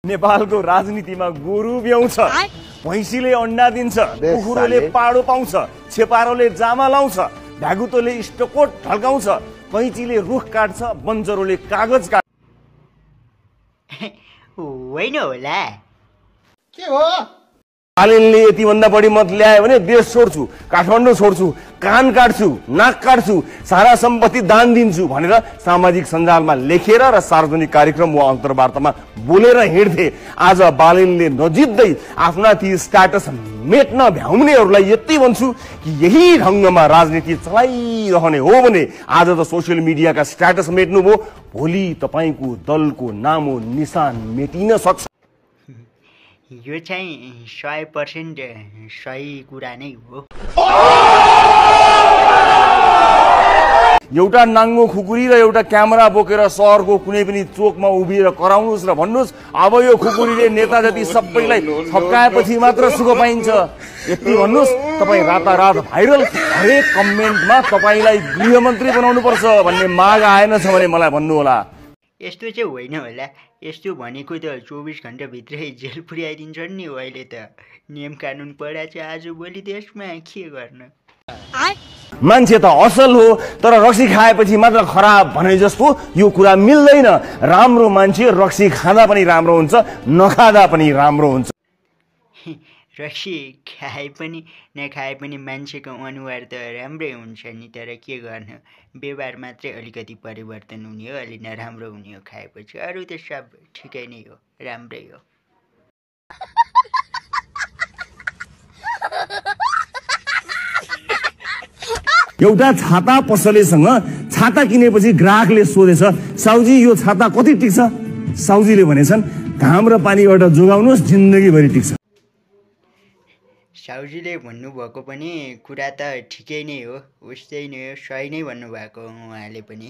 नेपालको राजनीतिमा गोरु ब्याउँछ, भैँसीले अन्डा दिन्छ, कुकुरोले पाडो पाउँछ, छेपारोले जामा लाउँछ, भ्यागुतोले स्टकोट ढल्काउँछ, कैँचीले रुख काट्छ, बन्जरोले कागज काट्छ। होइन होला के हो? बालेनले यतिभन्दा बढी मत ल्यायो भने देश छोड्छु, काठमाडौँ छोड्छु, कान काट्छु, नाक काट्छु, सारा सम्पत्ति दान दिन्छु भनेर सामाजिक सञ्जालमा लेखेर र सार्वजनिक कार्यक्रम वा अन्तर्वार्तामा बोलेर हिँड्थे। आज बालेनले नजित्दै आफ्ना ती स्ट्याटस मेट्न भ्याउनेहरूलाई यति भन्छु कि यही ढङ्गमा राजनीति चलाइरहने हो भने आज त सोसियल मिडियाका स्ट्याटस मेट्नुभयो, भोलि तपाईँको दलको नामो निशान मेटिन सक्छ। यो चाहिँ 100% सही कुरा नै हो। एउटा नाङ्गो खुकुरी र एउटा क्यामेरा बोकेर सहरको कुनै पनि चोकमा उभिएर कराउनुहोस् र भन्नुहोस् अब यो खुकुरीले नेता जति सबैलाई छप्काएपछि मात्र सुख पाइन्छ। यति भन्नुहोस्, तपाईँ रातारात भाइरल हरेक कमेन्टमा तपाईँलाई गृहमन्त्री बनाउनु पर्छ भन्ने माग आएन छ भने मलाई भन्नुहोला। यस्तो चाहिँ होइन होला, यस्तो भनेको त 24 घण्टाभित्रै जेल पुर्याइदिन्छन् नि। अहिले त नियम कानुन पढा छ आजभोलि देशमा, के गर्न। मान्छे त असल हो तर रक्सी खाएपछि मात्र खराब भने जस्तो यो कुरा मिल्दैन। राम्रो मान्छे रक्सी खाँदा पनि राम्रो हुन्छ, नखाँदा पनि राम्रो हुन्छ। रक्सी खाए पनि नखाए पनि मान्छेको अनुहार त राम्रै हुन्छ नि, तर के गर्न, व्यवहार मात्रै अलिकति परिवर्तन हुने हो, अलि नराम्रो हुने हो खाएपछि। अरू त सब ठिकै नै हो, राम्रै हो। एउटा छाता पसलेसँग छाता किनेपछि ग्राहकले सोधेछ, साउजी यो छाता कति टिक्छ? साउजीले भनेछन्, घाम र पानीबाट जोगाउनुहोस्, जिन्दगीभरि टिक्छ। साउजीले भन्नुभएको पनि कुरा त ठिकै नै हो, उस्तै नै हो, सही नै भन्नुभएको उहाँले पनि।